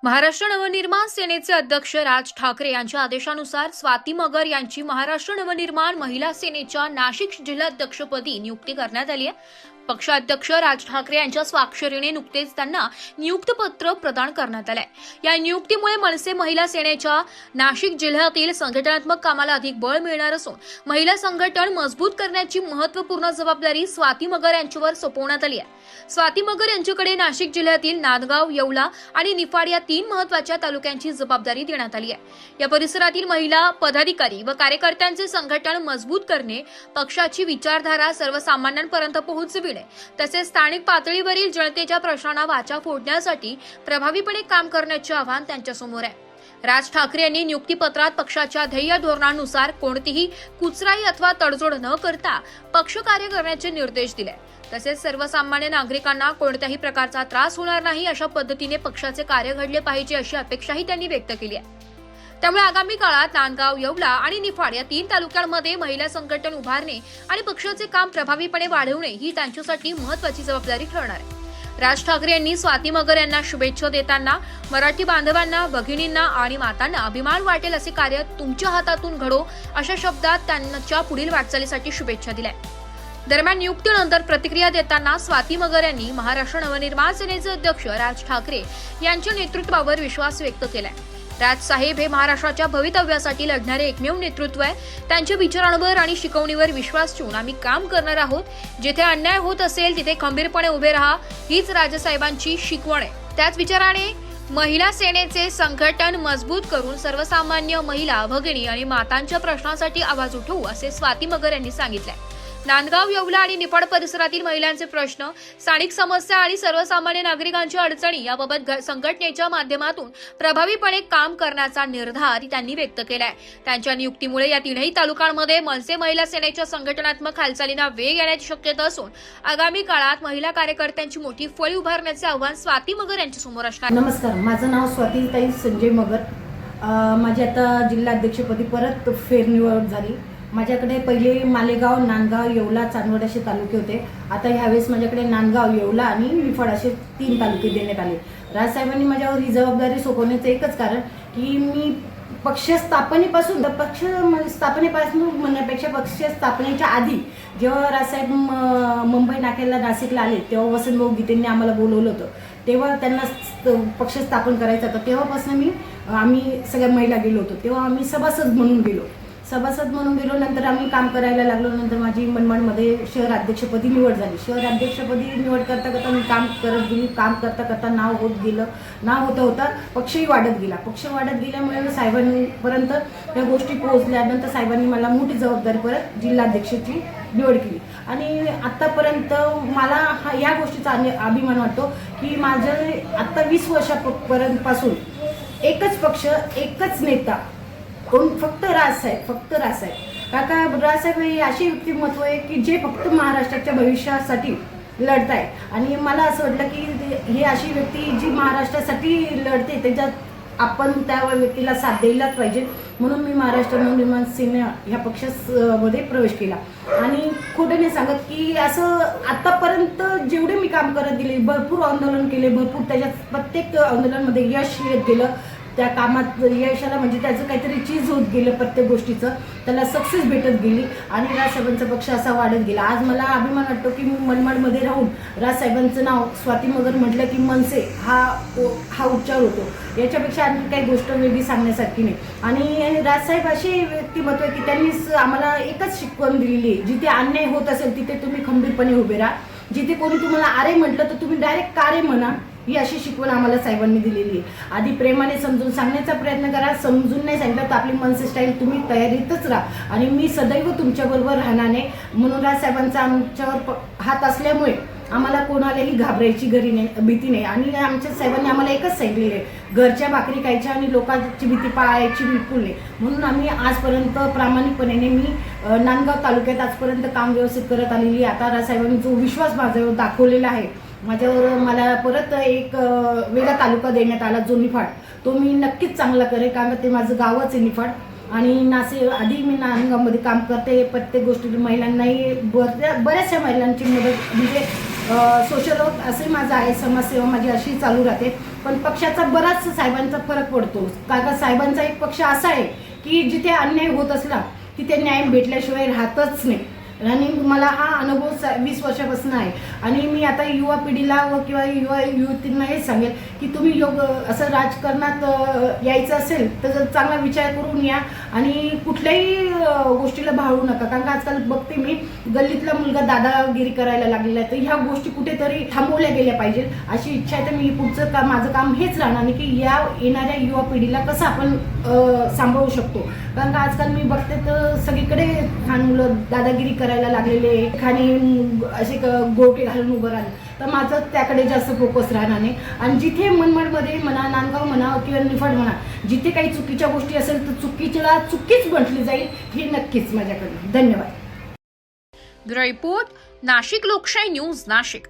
महाराष्ट्र नवनिर्माण सेनेचे अध्यक्ष राज ठाकरे यांच्या आदेशानुसार स्वाती मगर यांची महाराष्ट्र नवनिर्माण महिला सेनेच्या नाशिक जिल्हाध्यक्षपदी नियुक्ती करण्यात आली आहे। पक्षाध्यक्ष राज ठाकरे यांच्या स्वाक्षरीने नुकतेच त्यांना नियुक्तपत्र प्रदान करण्यात आले। या नियुक्तीमुळे मनसे महिला सेनेच्या नाशिक जिल्ह्यातील संघटनात्मक कामाला अधिक बळ मिळणार असून महिला संघटन मजबूत करण्याची महत्त्वपूर्ण जबाबदारी स्वाती मगर यांच्यावर सोपवण्यात आली आहे। स्वाती मगर यांच्याकडे नाशिक जिल्ह्यातील नांदगाव, येवला आणि निफाड या 3 महत्त्वाच्या तालुक्यांची जबाबदारी देण्यात आली आहे। या परिसरातील महिला पदाधिकारी व कार्यकर्त्यांचे संघटन मजबूत करणे, पक्षाची विचारधारा सर्वसामान्यांपर्यंत पोहोचविणे तसेच स्थानिक पातळीवरील जनतेच्या प्रश्नांना वाचा फोडण्यासाठी प्रभावीपणे काम करण्याचे आव्हान त्यांच्यासमोर आहे। राज ठाकरे यांनी नियुक्तीपत्रात पक्षाच्या ध्येय धोरणानुसार कोणतीही कुचराई अथवा तडजोड न करता पक्ष कार्य करण्याचे निर्देश दिले। तसेच सर्वसामान्य नागरिकांना कोणत्याही प्रकारचा त्रास होणार नाही अशा पद्धतीने पक्षाचे कार्य घडले पाहिजे अशी अपेक्षाही त्यांनी व्यक्त केली आहे। त्यामुळे आगामी काळात नांदगाव, येवला आणि निफाड या 3 तालुक्यांमध्ये महिला संघटन उभारणे आणि पक्षाचे काम प्रभावीपणे वाढवणे ही त्यांच्यासाठी महत्त्वाची जबाबदारी ठरणार आहे। राज ठाकरे यांनी स्वाती मगर यांना शुभेच्छा देताना मराठी बांधवांना, भगिनींना आणि मातांना अभिमान वाटेल असे कार्य तुमच्या हातातून घडो अशा शब्दात त्यांच्या पुढील वाटचालीसाठी शुभेच्छा दिल्या। दरम्यान नियुक्तीनंतर प्रतिक्रिया देताना स्वाती मगर यांनी महाराष्ट्र नवनिर्माण सेनेचे अध्यक्ष राज ठाकरे यांच्या नेतृत्वावर विश्वास व्यक्त केलाय। राज साहेब हे महाराष्ट्राच्या भवितव्यासाठी लढणारे एकमेव नेतृत्व आहे। त्यांच्या विचारांवर आणि शिकवणीवर विश्वास ठेवून आम्ही काम करणार आहोत। जिथे अन्याय होत असेल तिथे खंबीरपणे उभे राहा हीच राजसाहेबांची शिकवण आहे। त्याच विचाराने महिला सेनेचे संघटन मजबूत करून सर्वसामान्य महिला, भगिनी आणि मातांच्या प्रश्नांसाठी आवाज उठवू असे स्वाती मगर यांनी सांगितले। नांदगाव, येवला आणि निफाड परिसरातील महिलांचे प्रश्न, स्थानिक समस्या आणि सर्वसामान्य नागरिकांच्या अडचणी याबाबत संघटनेच्या माध्यमातून प्रभावीपणे काम करण्याचा निर्धार त्यांनी व्यक्त केलाय। त्यांच्या नियुक्तीमुळे या 3ही तालुक्यांमध्ये मनसे महिला सेनेच्या संघटनात्मक हालचालींना वेग येण्याची शक्यता असून आगामी काळात महिला कार्यकर्त्यांची मोठी फळी उभारण्याचे आव्हान स्वाती मगर यांच्या समोर असणार। नमस्कार, माझं नाव स्वातीताई संजय मगर। माझी आता जिल्हाध्यक्षपदी परत फेरनिवड झाली। माझ्याकडे पहिले मालेगाव, नांदगाव, येवला, चांदवड असे तालुके होते। आता ह्यावेळेस माझ्याकडे नांदगाव, येवला आणि निफाड असे 3 तालुके देण्यात आले। राजसाहेबांनी माझ्यावर ही जबाबदारी सोपवण्याचं एकच कारण की मी पक्ष स्थापनेपासून म्हणण्यापेक्षा पक्ष स्थापनेच्या आधी जेव्हा राजसाहेब मुंबई नाक्याला नाशिकला आले तेव्हा वसंतभाऊ गीतेंनी आम्हाला बोलवलं होतं। तेव्हा त्यांना पक्ष स्थापन करायचा होता। तेव्हापासून आम्ही सगळ्या महिला गेलो होतो। तेव्हा आम्ही सभासद म्हणून गेलो। नंतर आम्ही काम करायला लागलो। नंतर माझी मनमाडमध्ये शहर अध्यक्षपदी निवड झाली। शहर अध्यक्षपदी निवड करता मी काम करत गेली। काम करता नाव होत गेलं। नाव होता पक्षही वाढत गेल्यामुळे साहेबांपर्यंत या गोष्टी पोहोचल्या। नंतर साहेबांनी मला मोठी जबाबदारी परत जिल्हाध्यक्षाची निवड केली आणि आतापर्यंत मला या गोष्टीचा अभिमान वाटतो की माझं आता 20 वर्षापर्यंत पासून एकच पक्ष, एकच नेता, फक्त राजसाहेब। काका राजसाहेब हे अशी व्यक्तिमत्व आहे की जे फक्त महाराष्ट्राच्या भविष्यासाठी लढताय आणि मला असं वाटलं की ही अशी व्यक्ती जी महाराष्ट्रासाठी लढते त्याच्यात आपण त्या व्यक्तीला साथ द्यायलाच पाहिजे। म्हणून मी महाराष्ट्र नवनिर्माण सेना ह्या पक्षामध्ये प्रवेश केला आणि खोटं नाही सांगत की असं आतापर्यंत जेवढे मी काम करत गेले, भरपूर आंदोलन केले, भरपूर त्याच्यात प्रत्येक आंदोलनामध्ये यश येत गेलं। त्या कामात यशाला म्हणजे त्याचं काहीतरी चीज होत गेलं, प्रत्येक गोष्टीचं त्याला सक्सेस भेटत गेली आणि राजसाहेबांचा पक्ष असा वाढत गेला। आज मला अभिमान वाटतो की मी मनमाडमध्ये राहून राजसाहेबांचं नाव स्वाती मगर म्हटलं की मनसे हा उच्चार होतो। याच्यापेक्षा आणखी काही गोष्ट वेगळी सांगण्यासारखी नाही। आणि राजसाहेब असे व्यक्तिमत्व आहे की त्यांनीच आम्हाला एकच शिकवण दिलेली आहे, जिथे अन्याय होत असेल तिथे तुम्ही खंबीरपणे उभे राहा। जिथे कोणी तुम्हाला आरे म्हटलं तर तुम्ही डायरेक्ट कारे म्हणा, ही अशी शिकवण आम्हाला साहेबांनी दिलेली आहे। आधी प्रेमाने समजून सांगण्याचा प्रयत्न करा, समजून नाही सांगितलं तर आपली मनसे स्टाईल तुम्ही तयारीतच राहा आणि मी सदैव तुमच्याबरोबर राहणार नाही। म्हणून राजसाहेबांचा आमच्यावर हात असल्यामुळे आम्हाला कोणालाही घाबरायची भीती नाही आणि आमच्या साहेबांनी आम्हाला एकच सांगितलेलं आहे, घरच्या भाकरी खायच्या आणि लोकांची भीती पाळायची बिलकुल नाही। म्हणून आम्ही आजपर्यंत प्रामाणिकपणे मी नांदगाव तालुक्यात आजपर्यंत काम व्यवस्थित करत आलेली। आता राजसाहेबांनी जो विश्वास माझ्यावर दाखवलेला आहे, मला परत एक वेगळा तालुका देण्यात आला जो निफाड, तो मी नक्कीच चांगला करेन कारण ते माझं गावच आहे निफाड। आणि आधी मी नांदगावमध्ये काम करते, प्रत्येक गोष्टी महिलांनाही बऱ्याचशा महिलांची मदत म्हणजे सोशल वर्क असे माझं आहे, समाजसेवा माझी अशी चालू राहते. पण पक्षाचा बराच साहेबांचा फरक पडतो. कारण साहेबांचा एक पक्ष असा आहे की जिथे अन्याय होत असला तिथे न्याय भेटल्याशिवाय राहतच नाही. आणि मला हा अनुभव 20 वर्षापासून आहे. आणि मी आता युवा पिढीला व किंवा युवा युवतींना हेच सांगेल की तुम्ही असं राजकारणात यायचं असेल तर चांगला विचार करून या आणि कुठल्याही गोष्टीला भाळू नका. कारण का आजकाल बघते मी गल्लीतला मुलगा दादागिरी करायला लागलेला आहे. तर ह्या गोष्टी कुठेतरी थांबवल्या गेल्या पाहिजे अशी इच्छा आहे. तर मी पुढचं माझं काम हेच राहणार नाही की येणाऱ्या युवा पिढीला कसं आपण सांभाळू शकतो. कारण का आजकाल मी बघते तर सगळीकडे लहान मुलं दादागिरी करायला लागलेले, खाली असे गोटे घालून उभं राहिले. तर माझं त्याकडे जास्त फोकस राहणार नाही. आणि जिथे मनमाडमध्ये म्हणा, नांदगाव म्हणा किंवा निफाड म्हणा, जिथे काही चुकीच्या गोष्टी असेल तर चुकीला चुकीच म्हटली जाईल हे नक्कीच माझ्याकडे. धन्यवाद. ब्युरो रिपोर्ट, नाशिक लोकशाही न्यूज, नाशिक.